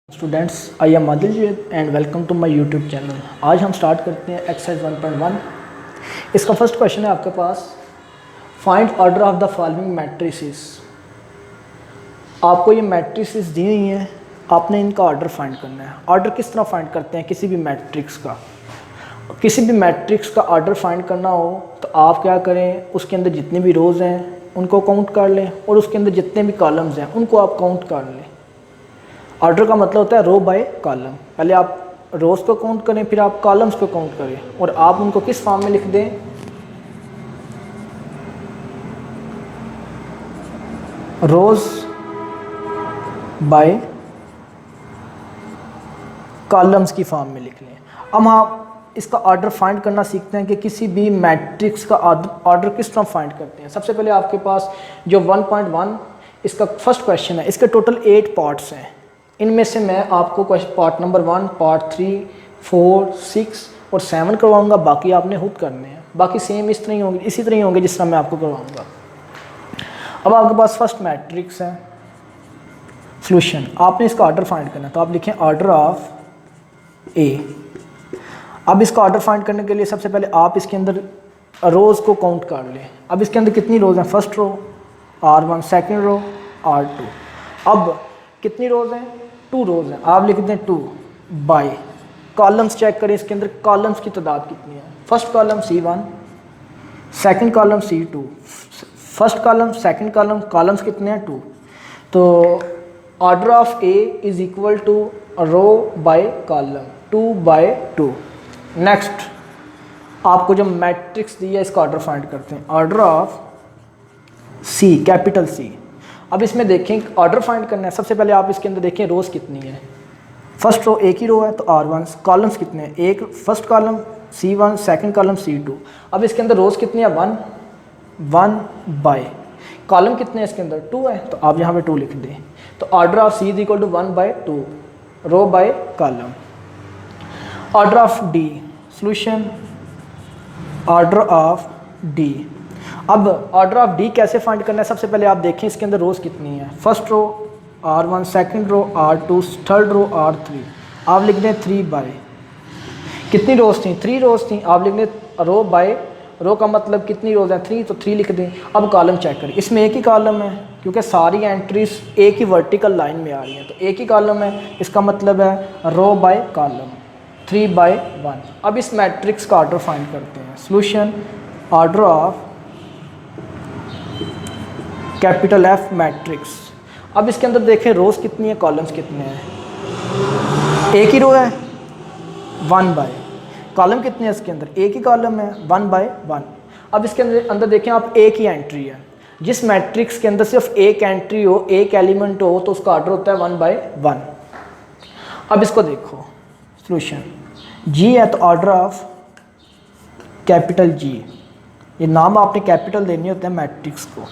Students, I am Adil and welcome to my YouTube channel. आज हम start करते हैं एक्सरसाइज 1.1। इसका फर्स्ट क्वेश्चन है आपके पास, find order of the following matrices. आपको ये मैट्रिसेस दी हुई हैं, आपने इनका ऑर्डर फाइंड करना है। ऑर्डर किस तरह फाइंड करते हैं किसी भी मैट्रिक्स का? किसी भी मैट्रिक्स का ऑर्डर फाइंड करना हो तो आप क्या करें, उसके अंदर जितने भी रोज़ हैं उनको काउंट कर लें और उसके अंदर जितने भी कॉलम्स हैं उनको आप काउंट कर लें। ऑर्डर का मतलब होता है रो बाय कॉलम। पहले आप रोज़ को काउंट करें, फिर आप कॉलम्स को काउंट करें और आप उनको किस फॉर्म में लिख दें, रोज़ बाय कॉलम्स की फॉर्म में लिख लें। अब हम इसका ऑर्डर फाइंड करना सीखते हैं कि किसी भी मैट्रिक्स का ऑर्डर किस तरह फाइंड करते हैं। सबसे पहले आपके पास जो 1.1 इसका फर्स्ट क्वेश्चन है, इसके टोटल 8 पार्ट्स हैं। इनमें से मैं आपको पार्ट नंबर 1, पार्ट 3, 4, 6 और 7 करवाऊंगा। बाकी आपने खुद करने हैं। बाकी सेम इस तरह ही होंगे, इसी तरह ही होंगे जिस तरह मैं आपको करवाऊंगा। अब आपके पास फर्स्ट मैट्रिक्स है सॉल्यूशन। आपने इसका ऑर्डर फाइंड करना है तो आप लिखें ऑर्डर ऑफ ए। अब इसका ऑर्डर फाइंड करने के लिए सबसे पहले आप इसके अंदर रोज़ को काउंट कर लें। अब इसके अंदर कितनी रोज़ हैं? First row R1, second row R2। अब कितनी रोज़ हैं? 2 रोज़ हैं। आप लिख दें 2 बाय कॉलम्स। चेक करें इसके अंदर कॉलम्स की तादाद कितनी है। First column C1, second column C2, first column, second column, columns कितने हैं? 2। तो order of A is equal to row by column, 2 by 2। Next आपको जो मैट्रिक्स दी है इसका ऑर्डर फाइंड करते हैं। Order of C, capital C. अब इसमें देखें ऑर्डर फाइंड करना है। सबसे पहले आप इसके अंदर देखें रोज़ कितनी है। फर्स्ट रो एक ही रो है तो R1। कॉलम्स कितने हैं? एक first column C1, second column C2। अब इसके अंदर रोज़ कितनी है? 1 बाय कॉलम कितने हैं इसके अंदर? 2 है तो आप यहाँ पे 2 लिख दें। तो order of C is equal to 1 by 2, row by column. Order of D solution, order of D. अब ऑर्डर ऑफ डी कैसे फाइंड करना है? सबसे पहले आप देखें इसके अंदर रोज़ कितनी है। First row R1, second row R2, third row R3। आप लिख दें 3 बाय, कितनी रोज़ थी? 3 रोज़ थी। आप लिख दें रो बाय, रो का मतलब कितनी रोज़ हैं? 3, तो 3 लिख दें। अब कॉलम चेक करें, इसमें एक ही कॉलम है क्योंकि सारी एंट्रीज एक ही वर्टिकल लाइन में आ रही हैं, तो एक ही कॉलम है। इसका मतलब है रो बाय कॉलम, 3 बाय 1। अब इस मैट्रिक्स का ऑर्डर फाइंड करते हैं। Solution, order of capital F matrix. अब इसके अंदर देखें रोज़ कितनी है, कॉलम्स कितने हैं? एक ही रो है 1 बाय, कॉलम कितने हैं इसके अंदर? एक ही कॉलम है 1 बाय 1। अब इसके अंदर देखें आप, एक ही एंट्री है। जिस मैट्रिक्स के अंदर सिर्फ एक एंट्री हो, एक एलिमेंट हो, तो उसका ऑर्डर होता है 1 बाय 1। अब इसको देखो, सॉल्यूशन G है तो ऑर्डर ऑफ कैपिटल G। ये नाम आपने कैपिटल देने होते हैं मैट्रिक्स को।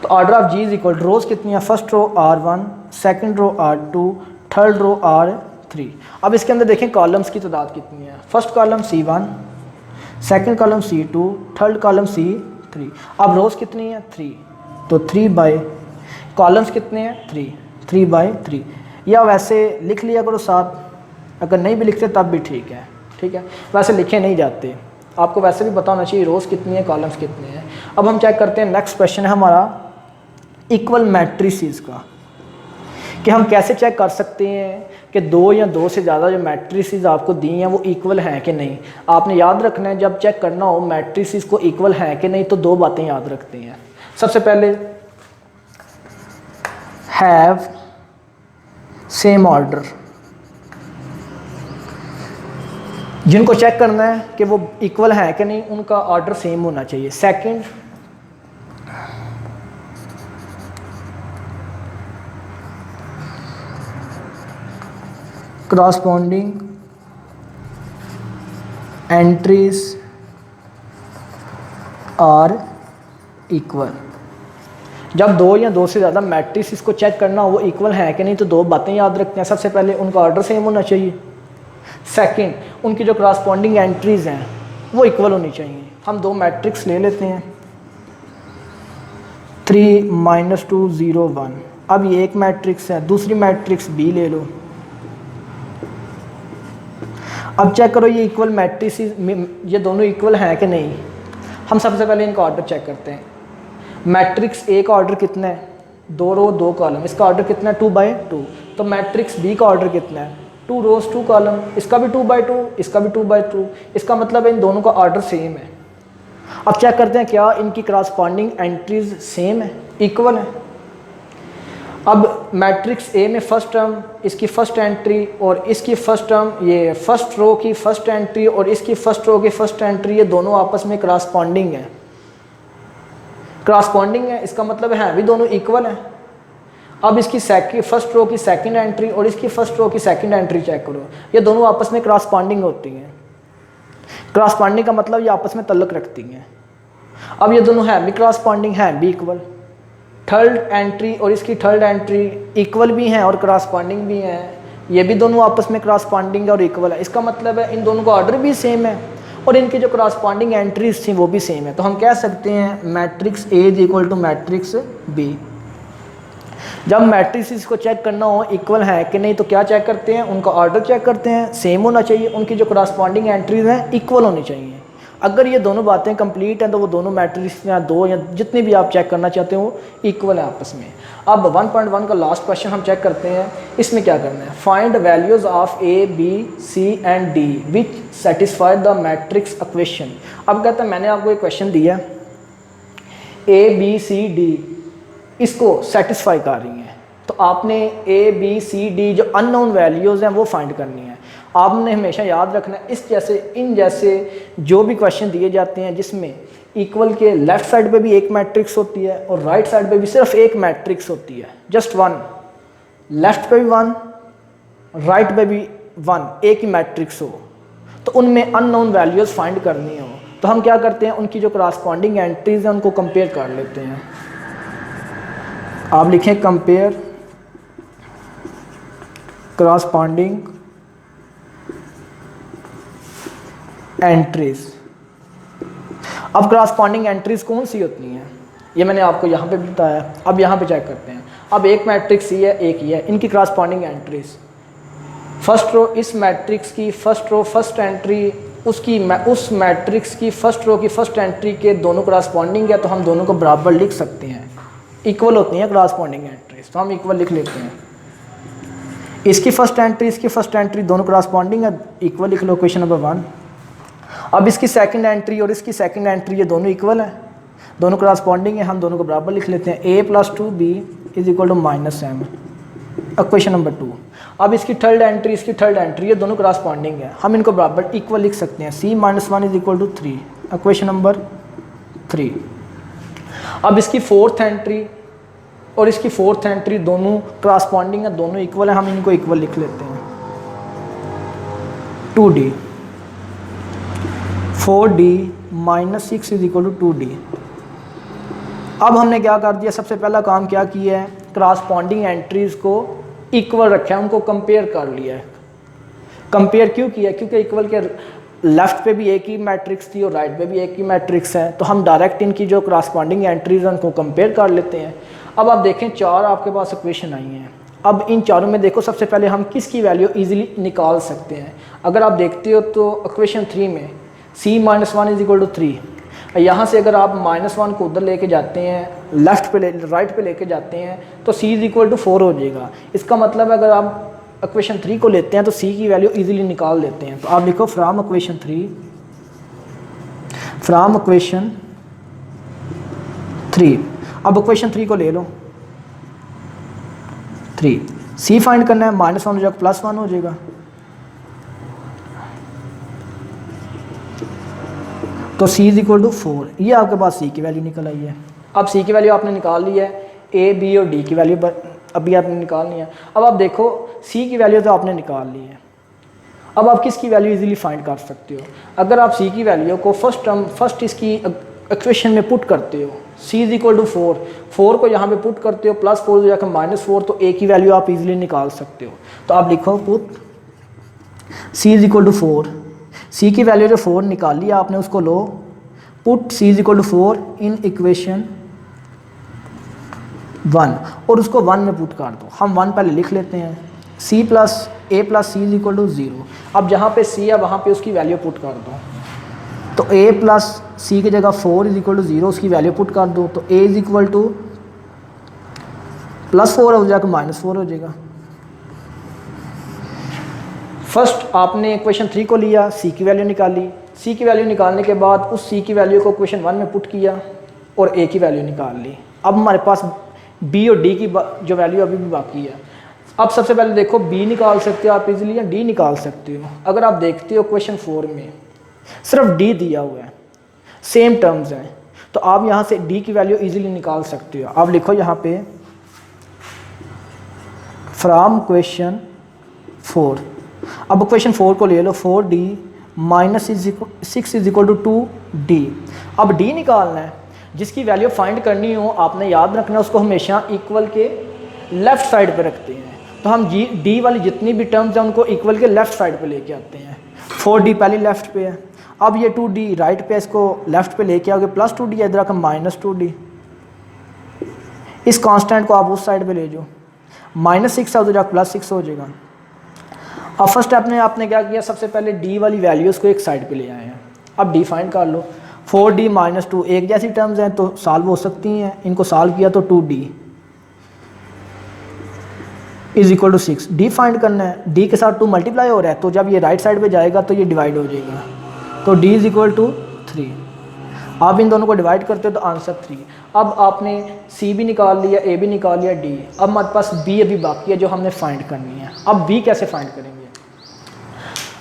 तो order of G is equal, rows कितनी है? First row R1, second row R2, third row R3। अब इसके अंदर देखें कॉलम्स की तादाद कितनी है। First column C1, second column C2, third column C3। अब रोज़ कितनी है? 3, तो 3 बाय कॉलम्स कितने हैं? 3 बाय 3। या वैसे लिख लिया करो साथ, अगर नहीं भी लिखते तब भी ठीक है। ठीक है, वैसे लिखे नहीं जाते, आपको वैसे भी पता होना चाहिए रोज़ कितनी है, कॉलम्स कितने हैं। अब हम चेक करते हैं, नेक्स्ट क्वेश्चन है हमारा इक्वल मैट्रिसेस का, कि हम कैसे चेक कर सकते हैं कि 2 या 2 से ज़्यादा जो मैट्रिसेस आपको दी हैं वो इक्वल हैं कि नहीं। आपने याद रखना है जब चेक करना हो मैट्रिसेस को इक्वल हैं कि नहीं, तो 2 बातें याद रखते हैं। सबसे पहले हैव सेम ऑर्डर, जिनको चेक करना है कि वो इक्वल है कि नहीं उनका ऑर्डर सेम होना चाहिए। Second, corresponding entries are equal। जब 2 या 2 से ज़्यादा मैट्रिसेस को चेक करना हो वो इक्वल है कि नहीं, तो 2 बातें याद रखते हैं। सबसे पहले उनका ऑर्डर सेम होना चाहिए। सेकंड, उनकी जो करस्पॉन्डिंग एंट्रीज हैं वो इक्वल होनी चाहिए। हम 2 मैट्रिक्स ले लेते हैं, 3, -2, 0, 1। अब ये एक मैट्रिक्स है, दूसरी मैट्रिक्स B ले लो, अब चेक करो ये इक्वल मैट्रिक्स, ये दोनों इक्वल हैं कि नहीं। हम सबसे पहले इनका ऑर्डर चेक करते हैं। मैट्रिक्स ए का ऑर्डर कितना है, 2 रो 2 कॉलम, इसका ऑर्डर कितना है 2/2। तो मैट्रिक्स बी का ऑर्डर कितना है, 2 रोज 2 कॉलम, इसका भी 2/2, इसका भी 2/2। इसका मतलब है इन दोनों का ऑर्डर सेम है। अब चेक करते हैं क्या इनकी क्रॉसपॉन्डिंग एंट्रीज सेम है, इक्वल है। अब मैट्रिक्स ए में फर्स्ट टर्म, इसकी फर्स्ट एंट्री और इसकी फर्स्ट टर्म, ये फर्स्ट रो की फर्स्ट एंट्री और इसकी फर्स्ट रो की फर्स्ट एंट्री, ये दोनों आपस में क्रॉसपॉन्डिंग है। क्रॉसपॉन्डिंग है इसका मतलब है भी दोनों इक्वल हैं। अब इसकी फर्स्ट रो की सेकंड एंट्री और इसकी फर्स्ट रो की सेकंड एंट्री चेक करो, ये दोनों आपस में क्रॉसपॉन्डिंग होती हैं। क्रॉसपॉन्डिंग का मतलब ये आपस में तल्लुक रखती हैं। अब ये दोनों हैं भी क्रॉसपॉन्डिंग, हैं भी इक्वल। थर्ड एंट्री और इसकी थर्ड एंट्री इक्वल भी हैं और क्रॉसपॉन्डिंग भी हैं, ये भी दोनों आपस में क्रॉसपॉन्डिंग और इक्वल है। इसका मतलब है इन दोनों का ऑर्डर भी सेम है और इनकी जो क्रॉसपॉन्डिंग एंट्रीज थी वो भी सेम है। तो हम कह सकते हैं matrix A is equal to matrix B. जब मैट्रिक्स को चेक करना हो इक्वल है कि नहीं तो क्या चेक करते हैं, उनका ऑर्डर चेक करते हैं, सेम होना चाहिए, उनकी जो क्रॉसपॉन्डिंग एंट्रीज हैं इक्वल होनी चाहिए। अगर ये दोनों बातें कंप्लीट हैं तो वो दोनों मैट्रिक्स या दो या जितने भी आप चेक करना चाहते हो इक्वल है आपस में। अब 1.1 का लास्ट क्वेश्चन हम चेक करते हैं। इसमें क्या करना है, find values of A B C and D which satisfy the matrix equation. अब कहते हैं मैंने आपको एक क्वेश्चन दिया, ए बी सी डी इसको सेटिस्फाई कर रही हैं, तो आपने ए बी सी डी जो अननोन वैल्यूज़ हैं वो फाइंड करनी है। आपने हमेशा याद रखना है इन जैसे जो भी क्वेश्चन दिए जाते हैं जिसमें इक्वल के लेफ्ट साइड पे भी एक मैट्रिक्स होती है और राइट साइड पे भी सिर्फ एक मैट्रिक्स होती है, जस्ट वन, लेफ्ट पे भी वन, राइट पे भी वन, एक ही मैट्रिक्स हो, तो उनमें अननोन वैल्यूज़ फाइंड करनी हो तो हम क्या करते हैं, उनकी जो करस्पॉन्डिंग एंट्रीज हैं उनको कंपेयर कर लेते हैं। आप लिखें कंपेयर करस्पॉन्डिंग एंट्रीज। अब करस्पॉन्डिंग एंट्रीज कौन सी होती हैं ये मैंने आपको यहाँ पे बताया। अब यहाँ पे चेक करते हैं। अब एक मैट्रिक्स ही है, एक ही है, इनकी करस्पॉन्डिंग एंट्रीज, फर्स्ट रो इस मैट्रिक्स की फर्स्ट रो फर्स्ट एंट्री उस मैट्रिक्स की फर्स्ट रो की फर्स्ट एंट्री के दोनों करस्पॉन्डिंग है तो हम दोनों को बराबर लिख सकते हैं, इक्वल होती हैं करस्पॉन्डिंग एंट्रीज, तो हम इक्वल लिख लेते हैं। इसकी फर्स्ट एंट्री इसकी फर्स्ट एंट्री दोनों करस्पॉन्डिंग है, इक्वल लिख लो, क्वेश्चन नंबर 1। अब इसकी सेकंड एंट्री और इसकी सेकंड एंट्री ये दोनों इक्वल है, दोनों करस्पॉन्डिंग है, हम दोनों को बराबर लिख लेते हैं। a + 2b is equal to -m। अब क्वेश्चन नंबर 2। अब इसकी थर्ड एंट्री इसकी थर्ड एंट्री ये दोनों करस्पॉन्डिंग है, हम इनको बराबर इक्वल लिख सकते हैं। c - 1 is equal to 3। अब क्वेश्चन नंबर 3। अब इसकी फोर्थ एंट्री और इसकी फोर्थ एंट्री दोनों करस्पॉन्डिंग है, दोनों इक्वल है, हम इनको इक्वल लिख लेते हैं। 2d 4d - 6 is equal to 2d। अब हमने क्या कर दिया, सबसे पहला काम क्या किया है, करस्पॉन्डिंग एंट्रीज को इक्वल रखा है, उनको कंपेयर कर लिया है। कंपेयर क्यों किया, क्योंकि इक्वल के लेफ्ट पे भी एक ही मैट्रिक्स थी और राइट पे भी एक ही मैट्रिक्स है, तो हम डायरेक्ट इनकी जो करस्पॉन्डिंग एंट्रीज हैं उनको कंपेयर कर लेते हैं। अब आप देखें 4 आपके पास इक्वेशन आई हैं। अब इन चारों में देखो सबसे पहले हम किसकी वैल्यू इजीली निकाल सकते हैं। अगर आप देखते हो तो इक्वेशन 3 में c - 1 इज इक्वल टू 3, यहाँ से अगर आप -1 को उधर लेके जाते हैं, लेफ्ट पे राइट पे लेके जाते हैं तो c इज इक्वल टू 4 हो जाएगा। इसका मतलब अगर आप इक्वेशन 3 को लेते हैं तो c की वैल्यू इजीली निकाल लेते हैं। तो आप लिखो फ्रॉम इक्वेशन 3। अब इक्वेशन 3 को ले लो, 3 c फाइंड करना है, -1 हो जाएगा +1 हो जाएगा। तो c इज इक्वल टू 4, ये आपके पास c की वैल्यू निकल आई है। अब c की वैल्यू आपने निकाल ली है, a b और d की वैल्यू अभी आपने निकालनी है। अब आप देखो c की वैल्यू तो आपने निकाल ली है, अब आप किसकी वैल्यू इजीली फाइंड कर सकते हो। अगर आप c की वैल्यू को फर्स्ट इसकी इक्वेशन में पुट करते हो, c इज इक्वल टू 4 को यहाँ पे पुट करते हो, +4 जाकर -4, तो a की वैल्यू आप इजीली निकाल सकते हो। तो आप लिखो put c is equal to 4, c की वैल्यू जो 4 निकाली आपने उसको लो, put c is equal to 4 in equation 1 और उसको 1 में पुट कर दो। हम 1 पहले लिख लेते हैं, c + a plus c is equal to 0। अब जहाँ पे सी है वहाँ पे उसकी वैल्यू पुट कर दो, तो ए प्लस सी की जगह 4 इज इक्वल टू 0 उसकी वैल्यू पुट कर दो, तो ए इज इक्वल टू +4 हो जाएगा -4 हो जाएगा। फर्स्ट आपने क्वेश्चन 3 को लिया, सी की वैल्यू निकाली, सी की वैल्यू निकालने के बाद उस सी की वैल्यू को क्वेश्चन 1 में पुट किया और ए की वैल्यू निकाल ली। अब हमारे पास बी और डी की जो वैल्यू अभी भी बाकी है। अब सबसे पहले देखो बी निकाल सकते हो आप इजीली या डी निकाल सकते हो। अगर आप देखते हो क्वेश्चन 4 में सिर्फ डी दिया हुआ है, सेम टर्म्स हैं, तो आप यहाँ से डी की वैल्यू इजीली निकाल सकते हो। आप लिखो यहाँ पे फ्रॉम क्वेश्चन 4। अब क्वेश्चन 4 को ले लो, 4D -6 is equal to 2D। अब डी निकालना है, जिसकी वैल्यू फाइंड करनी हो आपने याद रखना है उसको हमेशा इक्वल के लेफ़्ट साइड पे रखते हैं। तो हम डी वाली जितनी भी टर्म्स हैं उनको इक्वल के लेफ़्ट साइड पे लेके आते हैं। 4D पहले लेफ़्ट पे है, अब ये 2D राइट पे, इसको लेफ़्ट पे लेके आओगे, +2D इधर आकर -2D। इस कांस्टेंट को आप उस साइड पे ले जाओ, -6 हो जाएगा +6 हो जाएगा। अब फर्स्ट स्टेप में आपने क्या किया, सबसे पहले डी वाली वैल्यूज़ को एक साइड पे ले आए हैं। अब डी फाइंड कर लो, 4D -2 एक जैसी टर्म्स हैं तो सॉल्व हो सकती हैं, इनको सॉल्व किया तो 2D is equal to 6। D find करना है, डी के साथ 2 मल्टीप्लाई हो रहा है तो जब ये राइट साइड पे जाएगा तो ये डिवाइड हो जाएगा, तो D इज इक्वल टू 3। आप इन दोनों को डिवाइड करते हो तो आंसर 3। अब आपने C भी निकाल लिया, A भी निकाल लिया, D। अब हमारे पास B अभी बाकी है जो हमने फाइंड करनी है। अब B कैसे फाइंड करेंगे,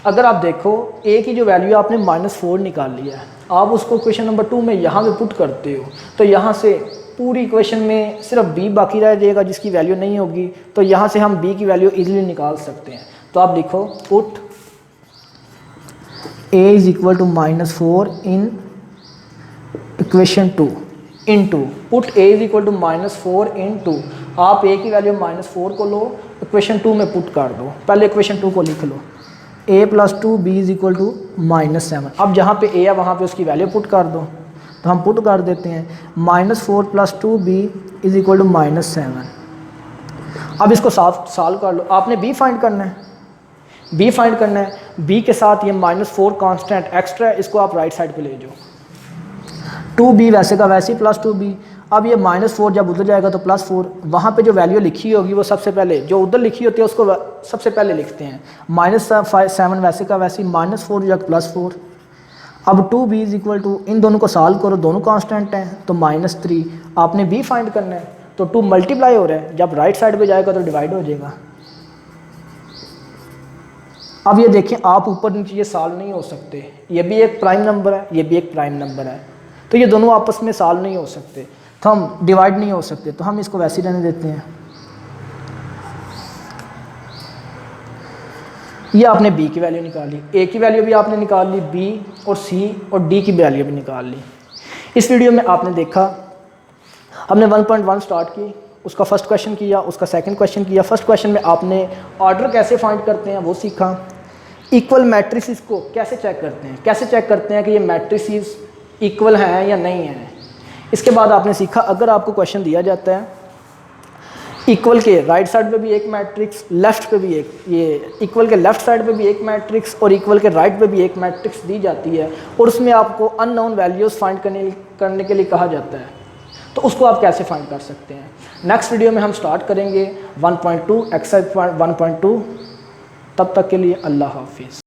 अगर आप देखो A की जो वैल्यू आपने -4 निकाल लिया है, आप उसको क्वेश्चन नंबर 2 में यहाँ पे पुट करते हो तो यहाँ से पूरी इक्वेशन में सिर्फ B बाकी रह जाएगा जिसकी वैल्यू नहीं होगी, तो यहाँ से हम B की वैल्यू इजीली निकाल सकते हैं। तो आप लिखो put A is equal to -4 in equation 2 into put A is equal to -4 in 2। आप A की वैल्यू -4 को लो, इक्वेशन 2 में पुट कर दो। पहले इक्वेशन 2 को लिख लो, A + 2B is equal to -7। अब जहाँ पे A है वहाँ पे उसकी वैल्यू पुट कर दो, तो हम पुट कर देते हैं -4 + 2B इज इक्वल टू -7। अब इसको सॉल्व कर लो, आपने B फाइंड करना है, B फाइंड करना है। B के साथ ये -4 कांस्टेंट एक्स्ट्रा है, इसको आप राइट साइड पे ले जाओ। 2B वैसे का वैसे ही +2B। अब ये -4 जब उधर जाएगा तो +4, वहाँ पे जो वैल्यू लिखी होगी वो सबसे पहले जो उधर लिखी होती है उसको सबसे पहले लिखते हैं। -7 वैसे का वैसे ही, -4 या +4। अब 2B इज इक्वल टू, इन दोनों को सॉल्व करो, दोनों कांस्टेंट हैं तो -3। आपने B फाइंड करना है तो 2 मल्टीप्लाई हो रहा है, जब राइट साइड पे जाएगा तो डिवाइड हो जाएगा। अब ये देखें आप ऊपर नीचे ये सॉल्व नहीं हो सकते, ये भी एक प्राइम नंबर है, ये भी एक प्राइम नंबर है, तो ये दोनों आपस में सॉल्व नहीं हो सकते, तो हम डिवाइड नहीं हो सकते, तो हम इसको वैसे ही रहने देते हैं। ये आपने B की वैल्यू निकाली, A की वैल्यू भी आपने निकाल ली, B और C और D की वैल्यू भी निकाल ली। इस वीडियो में आपने देखा हमने 1.1 स्टार्ट की, उसका फर्स्ट क्वेश्चन किया, उसका सेकंड क्वेश्चन किया। फर्स्ट क्वेश्चन में आपने ऑर्डर कैसे फाइंड करते हैं वो सीखा, इक्वल मैट्रिसेस को कैसे चेक करते हैं कि ये मैट्रिसेस इक्वल हैं या नहीं हैं। इसके बाद आपने सीखा अगर आपको क्वेश्चन दिया जाता है इक्वल के राइट साइड पे भी एक मैट्रिक्स, लेफ्ट पे भी एक, ये इक्वल के लेफ्ट साइड पे भी एक मैट्रिक्स और इक्वल के राइट पे भी एक मैट्रिक्स दी जाती है और उसमें आपको अननोन वैल्यूज़ फाइंड करने के लिए कहा जाता है, तो उसको आप कैसे फाइंड कर सकते हैं। नेक्स्ट वीडियो में हम स्टार्ट करेंगे 1.2 एक्सरसाइज 1.2। तब तक के लिए अल्लाह हाफिज़।